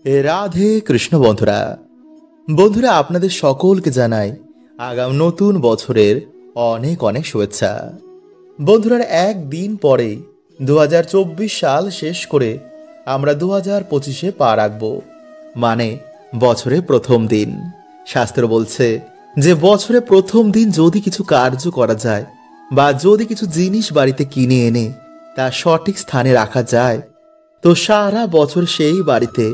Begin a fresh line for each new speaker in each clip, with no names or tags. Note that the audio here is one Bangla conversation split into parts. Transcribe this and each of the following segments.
রাধে কৃষ্ণ বন্ধুরা। বন্ধুরা, আপনাদের সকলকে জানাই আগামী নতুন বছরের অনেক অনেক শুভেচ্ছা। বন্ধুরা, একদিন পরে 2024 সাল শেষ করে আমরা 2025-এ পা রাখবো, মানে বছরের প্রথম দিন। শাস্ত্র বলছে যে বছরে প্রথম দিন যদি কিছু কার্য করা যায় বা যদি কিছু জিনিস বাড়িতে কিনে এনে তা সঠিক স্থানে রাখা যায় তো সারা বছর সেই বাড়িতে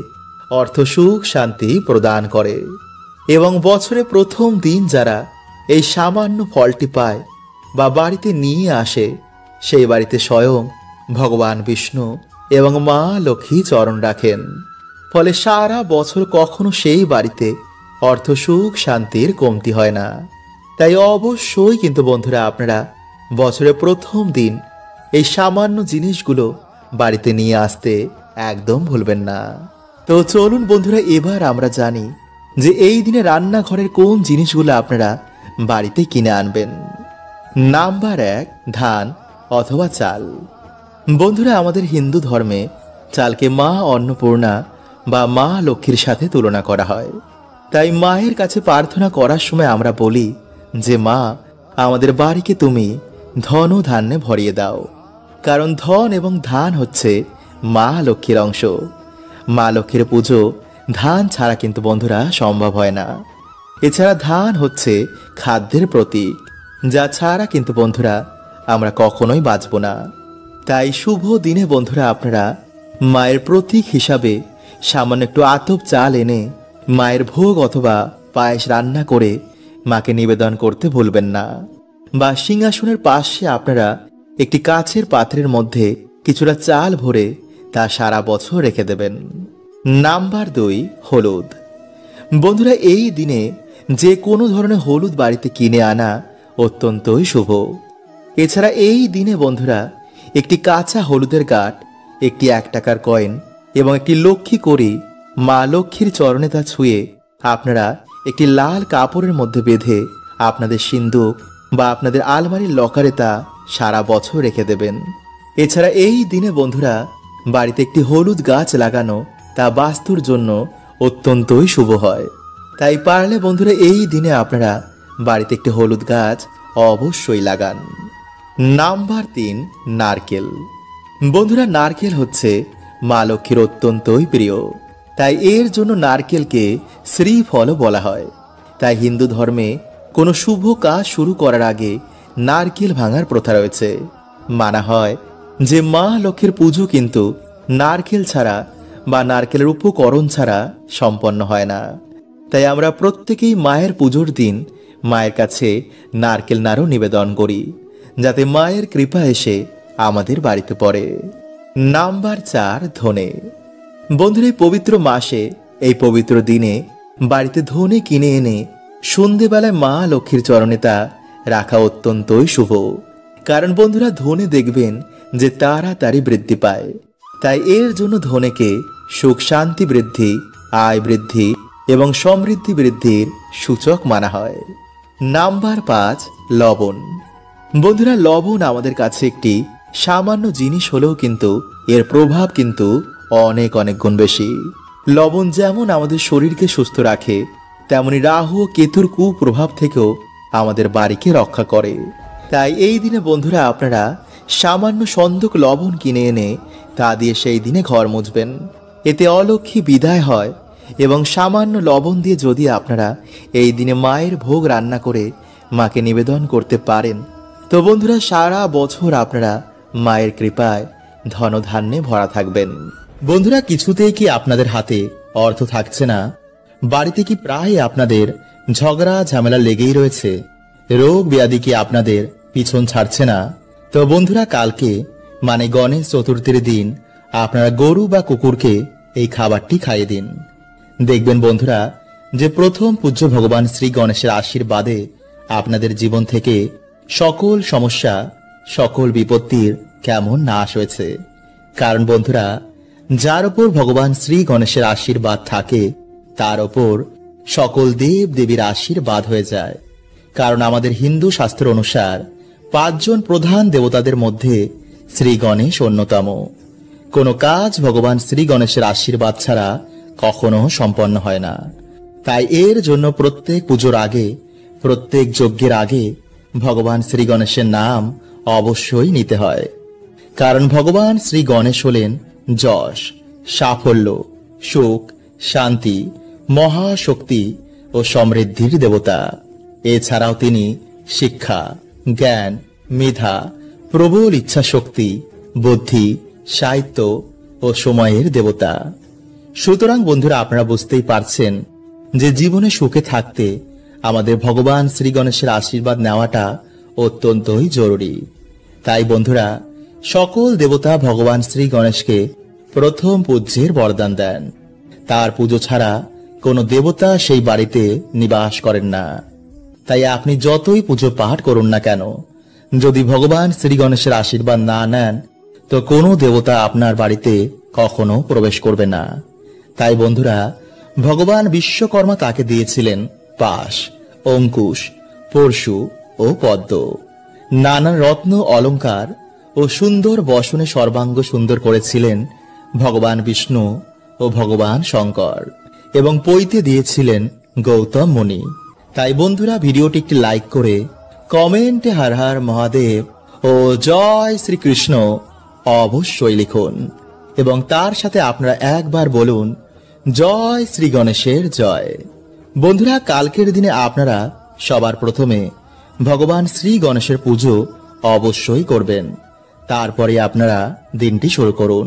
অর্থ সুখ শান্তি প্রদান করে। এবং বছরে প্রথম দিন যারা এই সামান্য ফলটি পায় বা বাড়িতে নিয়ে আসে সেই বাড়িতে স্বয়ং ভগবান বিষ্ণু এবং মা লক্ষ্মী চরণ রাখেন। ফলে সারা বছর কখনো সেই বাড়িতে অর্থ সুখ শান্তির কমতি হয় না। তাই অবশ্যই কিন্তু বন্ধুরা, আপনারা বছরের প্রথম দিন এই সামান্য জিনিসগুলো বাড়িতে নিয়ে আসতে একদম ভুলবেন না। তো চলুন বন্ধুরা, এবার আমরা জানি যে এই দিনে রান্নাঘরের কোন জিনিসগুলো আপনারা বাড়িতে কিনে আনবেন। নাম্বার 1, ধান অথবা চাল। বন্ধুরা, আমাদের হিন্দু ধর্মে চালকে মা অন্নপূর্ণা বা মা লক্ষ্মীর সাথে তুলনা করা হয়। তাই মায়ের কাছে প্রার্থনা করার সময় আমরা বলি যে মা, আমাদের বাড়িকে তুমি ধন ও ধান্যে ভরিয়ে দাও। কারণ ধন এবং ধান হচ্ছে মা লক্ষ্মীর অংশ। মা লক্ষ্মীর পুজো ধান ছাড়া কিন্তু বন্ধুরা সম্ভব হয় না। এছাড়া ধান হচ্ছে খাদ্যের প্রতীক, যা ছাড়া কিন্তু বন্ধুরা আমরা কখনোই বাঁচব না। তাই শুভ দিনে বন্ধুরা, আপনারা মায়ের প্রতীক হিসাবে সামান্য একটু আতপ চাল এনে মায়ের ভোগ অথবা পায়েস রান্না করে মাকে নিবেদন করতে ভুলবেন না। বা সিংহাসনের পাশে আপনারা একটি কাচের পাত্রের মধ্যে কিছুটা চাল ভরে তা সারা বছর রেখে দেবেন। নাম্বার 2, হলুদ। বন্ধুরা, এই দিনে যে কোনো ধরনের হলুদ বাড়িতে কিনে আনা অত্যন্তই শুভ। এছাড়া এই দিনে বন্ধুরা একটি কাঁচা হলুদের গাঁট, একটি 1 টাকার কয়েন এবং একটি লক্ষ্মী কড়ি মা লক্ষ্মীর চরণে তা ছুঁয়ে আপনারা একটি লাল কাপড়ের মধ্যে বেঁধে আপনাদের সিন্দুক বা আপনাদের আলমারির লকারে তা সারা বছর রেখে দেবেন। এছাড়া এই দিনে বন্ধুরা বাড়িতে একটি হলুদ গাছ লাগানো তা বাস্তুর জন্য অত্যন্তই শুভ হয়। তাই পারলে বন্ধুরা এই দিনে আপনারা বাড়িতে একটি হলুদ গাছ অবশ্যই লাগান। নাম্বার 3, নারকেল। বন্ধুরা, নারকেল হচ্ছে মা লক্ষ্মীর অত্যন্তই প্রিয়। তাই এর জন্য নারকেলকে শ্রীফলও বলা হয়। তাই হিন্দু ধর্মে কোনো শুভ কাজ শুরু করার আগে নারকেল ভাঙার প্রথা রয়েছে। মানা হয় যে মা লক্ষ্মীর পুজো কিন্তু নারকেল ছাড়া বা নারকেলের উপকরণ ছাড়া সম্পন্ন হয় না। তাই আমরা প্রত্যেকেই মায়ের পুজোর দিন মায়ের কাছে নারকেল নাড়ু নিবেদন করি, যাতে মায়ের কৃপা এসে আমাদের বাড়িতে পড়ে। নাম্বার 4, ধনে। বন্ধুরা, এই পবিত্র মাসে এই পবিত্র দিনে বাড়িতে ধনে কিনে এনে সন্ধেবেলায় মা লক্ষ্মীর চরণে তা রাখা অত্যন্তই শুভ। কারণ বন্ধুরা ধনে দেখবেন যে তাড়াতাড়ি বৃদ্ধি পায়। তাই এর জন্য ধনেকে সুখ শান্তি বৃদ্ধি, আয় বৃদ্ধি এবং সমৃদ্ধি বৃদ্ধির সূচক মানা হয়। নাম্বার 5, লবণ। বন্ধুরা, লবণ আমাদের কাছে একটি সামান্য জিনিস হলেও কিন্তু এর প্রভাব কিন্তু অনেক অনেক গুণ বেশি। লবণ যেমন আমাদের শরীরকে সুস্থ রাখে, তেমনি রাহু ও কেতুর কুপ্রভাব থেকেও আমাদের বাড়িকে রক্ষা করে। তাই এই দিনে বন্ধুরা আপনারা সামান্য সন্দক লবণ কিনে এনে তা দিয়ে সেই দিনে ঘর মুছবেন। এতে অলক্ষ্মী বিদায় হয়। এবং সামান্য লবণ দিয়ে যদি আপনারা এই দিনে মায়ের ভোগ রান্না করে মাকে নিবেদন করতে পারেন তো বন্ধুরা সারা বছর আপনারা মায়ের কৃপায় ধনধান্যে ভরা থাকবেন। বন্ধুরা, কিছুতেই কি আপনাদের হাতে অর্থ থাকছে না? বাড়িতে কি প্রায় আপনাদের ঝগড়া ঝামেলা লেগেই রয়েছে? রোগ ব্যাধি কি আপনাদের পিছন ছাড়ছে না? তো বন্ধুরা, কালকে মানে গণেশ চতুর্থীর দিন আপনারা গরু বা কুকুরকে এই খাবারটি খাইয়ে দিন। দেখবেন বন্ধুরা যে প্রথম পূজ্য ভগবান শ্রী গণেশের আশীর্বাদে আপনাদের জীবন থেকে সকল সমস্যা, সকল বিপত্তির কেমন নাশ হয়েছে। কারণ বন্ধুরা, যার উপর ভগবান শ্রী গণেশের আশীর্বাদ থাকে তার ওপর সকল দেব দেবীর আশীর্বাদ হয়ে যায়। কারণ আমাদের হিন্দু শাস্ত্র অনুসার 5 জন প্রধান দেবতাদের মধ্যে শ্রী গণেশ অন্যতম। কোনো কাজ ভগবান শ্রী গণেশের আশীর্বাদ ছাড়া কখনো সম্পন্ন হয় না। তাই এর জন্য প্রত্যেক পুজোর আগে, প্রত্যেক যজ্ঞের আগে ভগবান শ্রী গণেশের নাম অবশ্যই নিতে হয়। কারণ ভগবান শ্রী গণেশ হলেন যশ, সাফল্য, সুখ, শান্তি, মহাশক্তি ও সমৃদ্ধির দেবতা। এছাড়াও তিনি শিক্ষা, জ্ঞান, মেধা, প্রবল ইচ্ছা শক্তি, বুদ্ধি, সাহিত্য ও সময়ের দেবতা। সুতরাং বন্ধুরা, আপনারা বুঝতেই পারছেন যে জীবনে সুখে থাকতে আমাদের ভগবান শ্রী গণেশের আশীর্বাদ নেওয়াটা অত্যন্তই জরুরি। তাই বন্ধুরা, সকল দেবতা ভগবান শ্রী গণেশকে প্রথম পূজ্যের বরদান দেন। তার পুজো ছাড়া কোনো দেবতা সেই বাড়িতে নিবাস করেন না। তাই আপনি যতই পুজো পাঠ করুন না কেন, যদি ভগবান শ্রী গণেশের আশীর্বাদ না নেন, তো কোনো দেবতা আপনার বাড়িতে কখনো প্রবেশ করবে না। তাই বন্ধুরা, ভগবান বিশ্বকর্মা তাকে দিয়েছিলেন পাশ, অঙ্কুশ, পরশু ও পদ্ম, নানা রত্ন অলঙ্কার ও সুন্দর বসনে সর্বাঙ্গ সুন্দর করেছিলেন ভগবান বিষ্ণু ও ভগবান শঙ্কর, এবং পৈতে দিয়েছিলেন গৌতম মুনি। তাই বন্ধুরা, ভিডিওটি একটি লাইক করে কমেন্টে হর হর মহাদেব ও জয় শ্রীকৃষ্ণ অবশ্যই লিখুন, এবং তার সাথে আপনারা একবার বলুন জয় শ্রী গণেশের জয়। বন্ধুরা, কালকের দিনে আপনারা সবার প্রথমে ভগবান শ্রী গণেশের পুজো অবশ্যই করবেন। তারপরে আপনারা দিনটি শুরু করুন।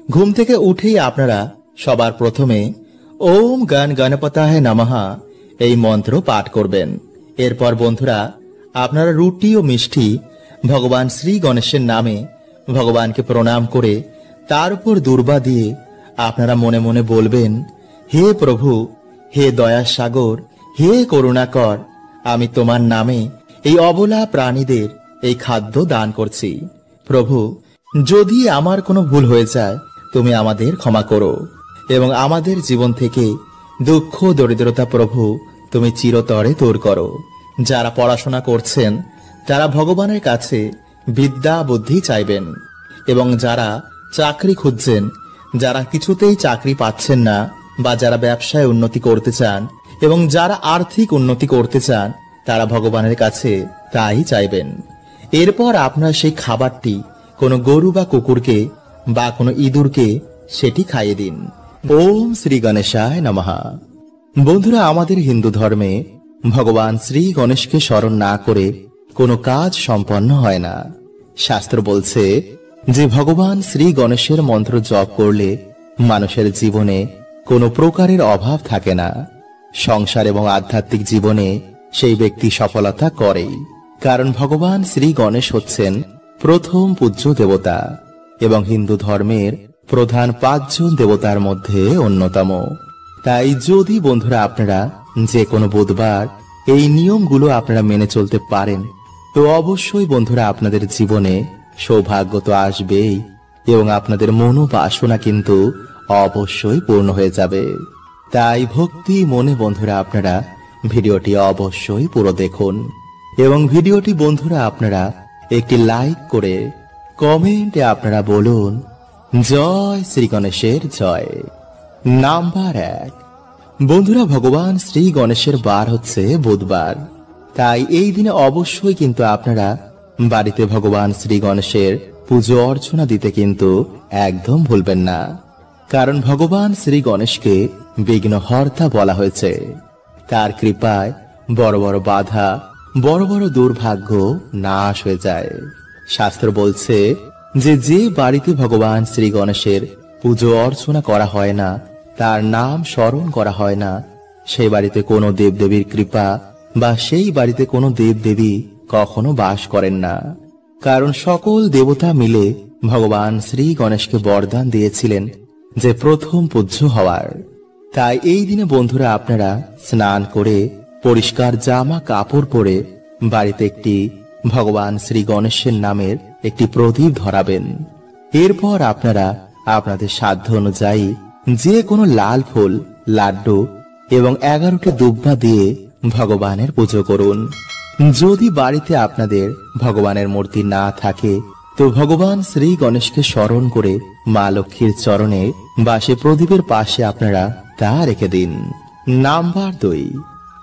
ঘুম থেকে উঠেই আপনারা সবার প্রথমে ওম গণ গণপতায় নমঃ এই মন্ত্র পাঠ করবেন। এরপর বন্ধুরা, আপনারা রুটি ও মিষ্টি ভগবান শ্রী গণেশের নামে ভগবানকে প্রণাম করে তার উপর দূর্বা দিয়ে আপনারা মনে মনে বলবেন, হে প্রভু, হে দয়ার সাগর, হে করুণাকর, আমি তোমার নামে এই অবলা প্রাণীদের এই খাদ্য দান করছি। প্রভু, যদি আমার কোনো ভুল হয়ে যায়, তুমি আমাদের ক্ষমা করো, এবং আমাদের জীবন থেকে দুঃখ দরিদ্রতা প্রভু তুমি চিরতরে দূর করো। যারা পড়াশোনা করছেন তারা ভগবানের কাছে বিদ্যা বুদ্ধি চাইবেন, এবং যারা চাকরি খুঁজছেন, যারা কিছুতেই চাকরি পাচ্ছেন না, বা যারা ব্যবসায় উন্নতি করতে চান এবং যারা আর্থিক উন্নতি করতে চান, তারা ভগবানের কাছে তাই চাইবেন। এরপর আপনার সেই খাবারটি কোনো গরু বা কুকুরকে বা কোনো ইঁদুরকে সেটি খাইয়ে দিন। ওম শ্রী গণেশায় নমঃ। বন্ধুরা, আমাদের হিন্দু ধর্মে ভগবান শ্রী গণেশকে স্মরণ না করে কোনো কাজ সম্পন্ন হয় না। শাস্ত্র বলছে যে ভগবান শ্রী গণেশের মন্ত্র জপ করলে মানুষের জীবনে কোনো প্রকারের অভাব থাকে না। সংসার এবং আধ্যাত্মিক জীবনে সেই ব্যক্তি সফলতা করেই, কারণ ভগবান শ্রী গণেশ হচ্ছেন প্রথম পূজ্য দেবতা এবং হিন্দু ধর্মের প্রধান 5 জন দেবতার মধ্যে অন্যতম। তাই যদি বন্ধুরা আপনারা যে কোনো বুধবার এই নিয়মগুলো আপনারা মেনে চলতে পারেন, তো অবশ্যই বন্ধুরা আপনাদের জীবনে সৌভাগ্য তো আসবেই, এবং আপনাদের মনোবাসনা কিন্তু অবশ্যই পূর্ণ হয়ে যাবে। তাই ভক্তি মনে বন্ধুরা আপনারা ভিডিওটি অবশ্যই পুরো দেখুন, এবং ভিডিওটি বন্ধুরা আপনারা একটি লাইক করে কমেন্টে আপনারা বলুন জয় শ্রী গণেশের জয়। নাম্বার 1, বন্ধুরা, ভগবান শ্রী গণেশের বার হচ্ছে বুধবার। তাই এই দিনে অবশ্যই কিন্তু আপনারা বাড়িতে ভগবান শ্রী গণেশের পুজো অর্চনা দিতে কিন্তু একদম ভুলবেন না, কারণ ভগবান শ্রী গণেশকে বিঘ্নহর্তা বলা হয়েছে। তার কৃপায় বড় বড় বাধা, বড় বড় দুর্ভাগ্য নাশ হয়ে যায়। শাস্ত্র বলছে যে যে বাড়িতে ভগবান শ্রী গণেশের পুজো অর্চনা করা হয় না, তার নাম স্মরণ করা হয় না, সেই বাড়িতে কোনো দেবদেবীর কৃপা বা সেই বাড়িতে কোনো দেবদেবী কখনো বাস করেন না। কারণ সকল দেবতা মিলে ভগবান শ্রী গণেশকে বরদান দিয়েছিলেন যে প্রথম পূজ্য হওয়ার। তাই এই দিনে বন্ধুরা আপনারা স্নান করে পরিষ্কার জামা কাপড় পরে বাড়িতে একটি ভগবান শ্রী গণেশের নামের একটি প্রদীপ ধরাবেন। এরপর আপনারা আপনাদের সাধ্য অনুযায়ী যে কোনো লাল ফুল, লাড্ডু এবং 11টি দুব্বা দিয়ে ভগবানের পুজো করুন। যদি বাড়িতে আপনাদের ভগবানের মূর্তি না থাকে, তো ভগবান শ্রী গণেশকে স্মরণ করে মা লক্ষ্মীর চরণে বা সে প্রদীপের পাশে আপনারা তা রেখে দিন। নাম্বার 2,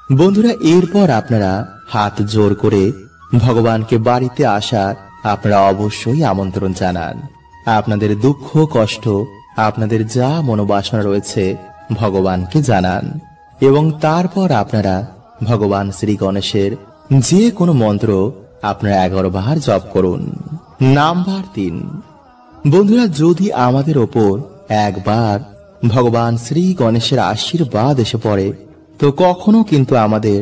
বন্ধুরা এরপর আপনারা হাত জোর করে ভগবানকে বাড়িতে আসার আপনারা অবশ্যই আমন্ত্রণ জানান। আপনাদের দুঃখ কষ্ট, আপনাদের যা মনোবাসনা রয়েছে ভগবানকে জানান এবং তারপর আপনারা ভগবান শ্রী গণেশের যে কোনো মন্ত্র আপনারা 11 বার জপ করুন। নাম্বার 3, বন্ধুরা যদি আমাদের ওপর একবার ভগবান শ্রী গণেশের আশীর্বাদ এসে পড়ে তো কখনো কিন্তু আমাদের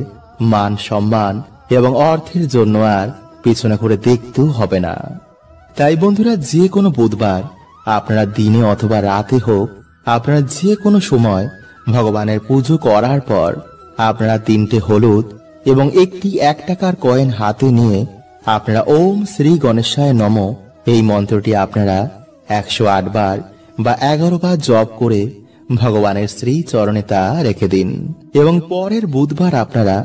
মান সম্মান এবং অর্থের জন্য আর পিছনে করে দেখতেও হবে না। তাই বন্ধুরা যে কোনো বুধবার আপনারা দিনে অথবা রাতে হোক, আপনারা যে কোনো সময় ভগবানের পুজো করার পর আপনারা 3টে হলুদ এবং একটি 1 টাকার কয়েন হাতে নিয়ে আপনারা ওম শ্রী গণেশায় নমঃ এই মন্ত্রটি আপনারা 108 বার বা 11 বার জপ করে ভগবানের শ্রী চরণে তা রেখে দিন এবং পরের বুধবার আপনারা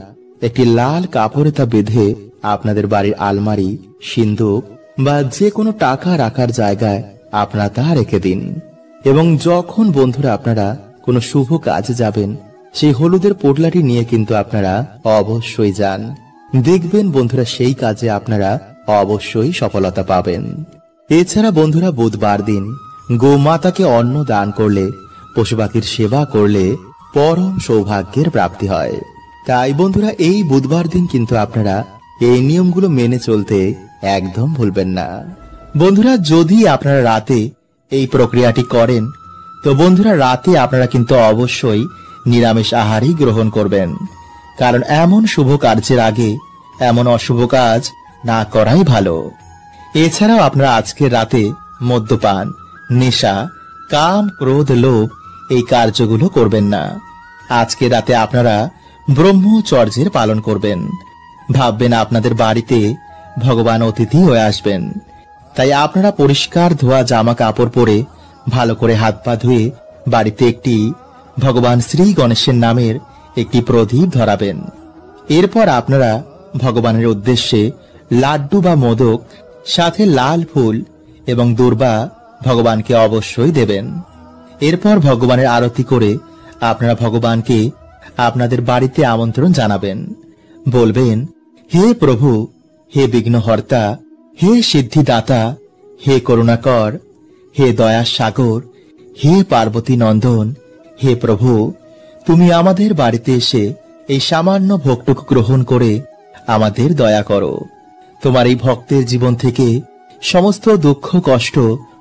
একটি লাল কাপড়ে তা বেঁধে আপনাদের বাড়ির আলমারি, সিন্দুক বা যে কোনো টাকা রাখার জায়গায় আপনারা তা রেখে দিন এবং যখন বন্ধুরা আপনারা কোনো শুভ কাজে যাবেন সেই হলুদের পোটলাটি নিয়ে কিন্তু আপনারা অবশ্যই যান। দেখবেন বন্ধুরা সেই কাজে আপনারা অবশ্যই সফলতা পাবেন। এছাড়া বন্ধুরা বুধবার দিন গোমাতাকে অন্ন দান করলে, পশু পাখির সেবা করলে পরম সৌভাগ্যের প্রাপ্তি হয়। তাই বন্ধুরা এই বুধবার দিন কিন্তু আপনারা এই নিয়মগুলো মেনে চলতে একদম ভুলবেন না। বন্ধুরা যদি আপনারা রাতে এই প্রক্রিয়াটি করেন তো বন্ধুরা রাতে আপনারা কিন্তু অবশ্যই নিরামিষ আহারই গ্রহণ করবেন, কারণ এমন শুভ কার্যের আগে এমন অশুভ কাজ না করাই ভালো। এছাড়াও আপনারা আজকের রাতে মদ্যপান, নেশা, কাম, ক্রোধ, লোভ এই কার্যগুলো করবেন না। আজকে রাতে আপনারা ব্রহ্মচর্যের পালন করবেন। ভাববেন আপনাদের বাড়িতে ভগবান অতিথি হয়ে আসবেন। তাই আপনারা পরিষ্কার ধোয়া জামা কাপড় পরে ভালো করে হাত পা ধুয়ে বাড়িতে একটি ভগবান শ্রী গণেশের নামের একটি প্রদীপ ধরাবেন। এরপর আপনারা ভগবানের উদ্দেশ্যে লাড্ডু বা মোদক সাথে লাল ফুল এবং দূর্বা ভগবানকে অবশ্যই দেবেন। এরপর ভগবানের আরতি করে আপনারা ভগবানকে আপনাদের বাড়িতে আমন্ত্রণ জানাবেন। বলবেন, হে প্রভু, হে বিঘ্নহর্তা, হে সিদ্ধিদাতা, হে করুণাকর, হে দয়ার সাগর, হে পার্বতী নন্দন, হে প্রভু, তুমি আমাদের বাড়িতে এসে এই সামান্য ভোগটুকু গ্রহণ করে আমাদের দয়া করো। তোমার এই ভক্তের জীবন থেকে সমস্ত দুঃখ কষ্ট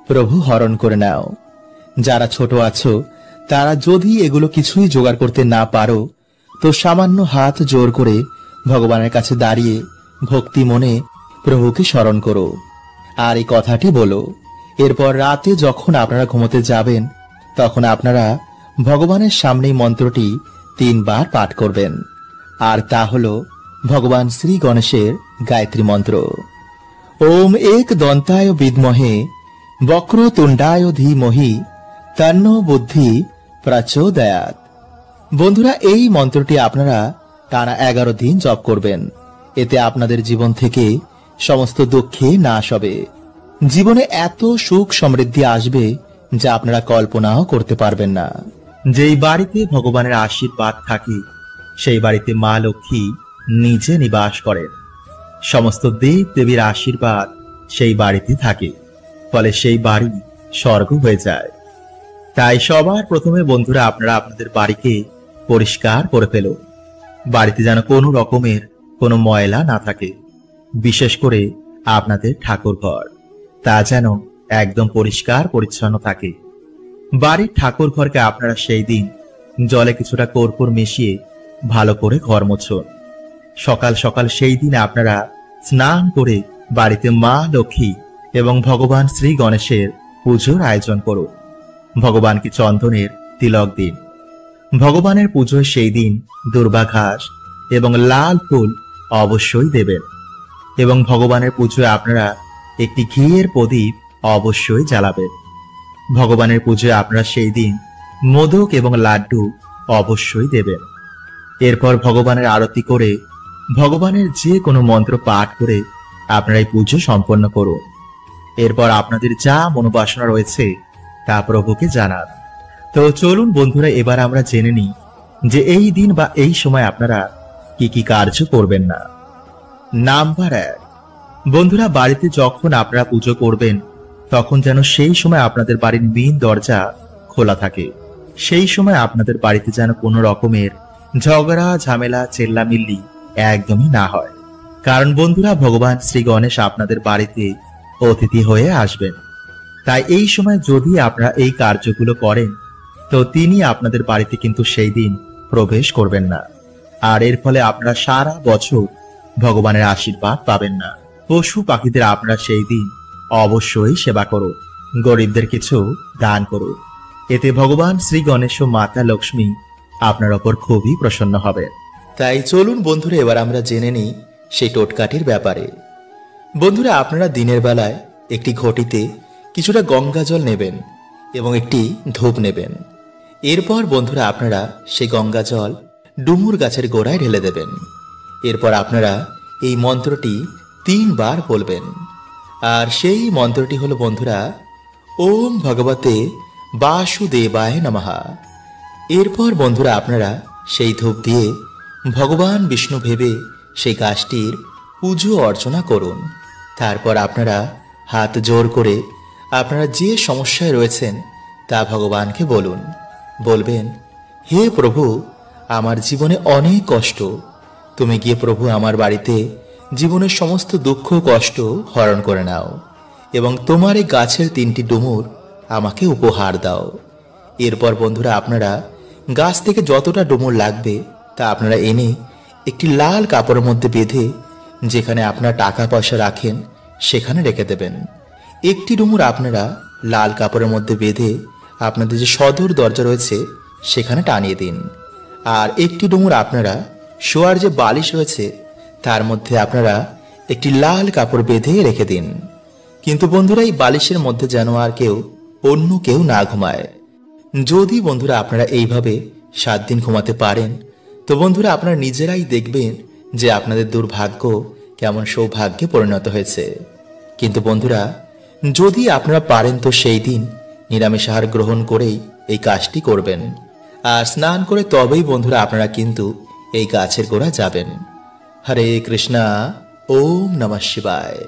প্রভু হরণ করে নাও। যারা ছোট আছো তারা যদি এগুলো কিছুই জোগাড় করতে না পারো তো সামান্য হাত জোর করে ভগবানের কাছে দাঁড়িয়ে ভক্তি মনে প্রভুকে স্মরণ করো আর এই কথাটি বলো। এরপর রাতে যখন আপনারা ঘুমোতে যাবেন তখন আপনারা ভগবানের সামনেই মন্ত্রটি 3 বার পাঠ করবেন, আর তা হলো ভগবান শ্রী গণেশের গায়ত্রী মন্ত্র। ওম এক দন্তায় বিদ্মহে বক্রতুণ্ডায় ধীমহি তন্নো বুদ্ধি প্রচোদয়াৎ। বন্ধুরা এই মন্ত্রটি আপনারা টানা 11 দিন জপ করবেন। এতে আপনাদের জীবন থেকে সমস্ত দুঃখে নাশ হবে। জীবনে এত সুখ সমৃদ্ধি আসবে যা আপনারা কল্পনাও করতে পারবেন না। যেই বাড়িতে ভগবানের আশীর্বাদ থাকে সেই বাড়িতে মা লক্ষ্মী নিজে নিবাস করেন। সমস্ত দেব দেবীর আশীর্বাদ সেই বাড়িতে থাকে, ফলে সেই বাড়ি স্বর্গ হয়ে যায়। তাই সবার প্রথমে বন্ধুরা আপনারা আপনাদের বাড়িকে পরিষ্কার করে ফেলুন। বাড়িতে যেন কোনো রকমের কোনো ময়লা না থাকে। বিশেষ করে আপনাদের ঠাকুর ঘর তা যেন একদম পরিষ্কার পরিচ্ছন্ন থাকে। বাড়ির ঠাকুর ঘরকে আপনারা সেই দিন জলে কিছুটা কর্পূর মিশিয়ে ভালো করে ঘর মুছুন। সকাল সকাল সেই দিন আপনারা স্নান করে বাড়িতে মা লক্ষ্মী এবং ভগবান শ্রী গণেশের পুজোর আয়োজন করুন। ভগবানকে চন্দনের তিলক দিন। ভগবানের পুজোয় সেই দিন দুর্বা ঘাস এবং লাল ফুল অবশ্যই দেবেন এবং ভগবানের পুজোয় আপনারা একটি ঘিয়ের প্রদীপ অবশ্যই জ্বালাবেন। ভগবানের পুজোয় আপনারা সেই দিন মোদক এবং লাড্ডু অবশ্যই দেবেন। এরপর ভগবানের আরতি করে ভগবানের যে কোনো মন্ত্র পাঠ করে আপনারা এই পুজো সম্পন্ন করুন। এরপর আপনাদের যা মনোবাসনা রয়েছে তা প্রভুকে জানান। তো চলুন বন্ধুরা, এবার আমরা জেনে নিই যে এই দিন বা এই সময় আপনারা কি কি কার্য করবেন না। নাম্বার 1, বন্ধুরা বাড়িতে যখন আপনারা পুজো করবেন তখন যেন সেই সময় আপনাদের বাড়ির মেইন দরজা খোলা থাকে। সেই সময় আপনাদের বাড়িতে যেন কোনো রকমের ঝগড়া ঝামেলা চেল্লামিল্লি একদমই না হয়। কারণ বন্ধুরা ভগবান শ্রী গণেশ আপনাদের বাড়িতে অতিথি হয়ে আসবেন। তাই এই সময় যদি আপনারা এই কার্যগুলো করেন তো তিনি আপনাদের বাড়িতে কিন্তু সেই দিন প্রবেশ করবেন না। আর এর ফলে আপনারা সারা বছর ভগবানের আশীর্বাদ পাবেন না। পশু পাখিদের আপনারা সেই দিন অবশ্যই সেবা করুন, গরিবদের কিছু দান করুন। এতে ভগবান শ্রী গণেশ ও মাতা লক্ষ্মী আপনার ওপর খুবই প্রসন্ন হবেন। তাই চলুন বন্ধুরা, এবার আমরা জেনে নিই সেই টোটকাটির ব্যাপারে। বন্ধুরা আপনারা দিনের বেলায় একটি ঘটিতে কিছুটা গঙ্গা জল নেবেন এবং একটি ধূপ নেবেন। এরপর বন্ধুরা আপনারা সেই গঙ্গা জল ডুমুর গাছের গোড়ায় ঢেলে দেবেন। এরপর আপনারা এই মন্ত্রটি 3 বার বলবেন। আর সেই মন্ত্রটি হলো বন্ধুরা, ওম ভগবতে বাসুদেবায় নমঃ। এরপর বন্ধুরা আপনারা সেই ধূপ দিয়ে ভগবান বিষ্ণু ভেবে সেই গাছটির পুজো অর্চনা করুন। তারপর আপনারা হাত জোর করে আপনারা যে সমস্যায় রয়েছেন তা ভগবানকে বলুন। বলবেন, হে প্রভু, আমার জীবনে অনেক কষ্ট, তুমি গিয়ে প্রভু আমার বাড়িতে জীবনের সমস্ত দুঃখ কষ্ট হরণ করে নাও এবং তোমার এই গাছের 3টি ডুমুর আমাকে উপহার দাও। এরপর বন্ধুরা আপনারা গাছ থেকে যতটা ডুমুর লাগবে তা আপনারা এনে একটি লাল কাপড়ের মধ্যে বেঁধে যেখানে আপনারা টাকা পয়সা রাখেন সেখানে রেখে দেবেন। একটি ডুমুর আপনারা লাল কাপড়ের মধ্যে বেঁধে আপনাদের যে সদর দরজা রয়েছে সেখানে টানিয়ে দিন। আর একটি ডুমুর আপনারা শোয়ার যে বালিশ রয়েছে তার মধ্যে আপনারা একটি লাল কাপড় বেঁধে রেখে দিন। কিন্তু বন্ধুরা এই বালিশের মধ্যে যেন আর অন্য কেউ না ঘুমায়। যদি বন্ধুরা আপনারা এইভাবে 7 দিন ঘুমাতে পারেন তো বন্ধুরা আপনারা নিজেরাই দেখবেন যে আপনাদের দুর্ভাগ্য কেমন সৌভাগ্যে পরিণত হয়েছে। কিন্তু বন্ধুরা যদি আপনারা পারেন তো সেই দিন নিরামিষ আহার গ্রহণ করেই এই কাজটি করবেন। আর স্নান করে তবেই বন্ধুরা আপনারা কিন্তু এই গাছের গোড়া যাবেন। হরে কৃষ্ণা, ওম নমঃ শিবায়।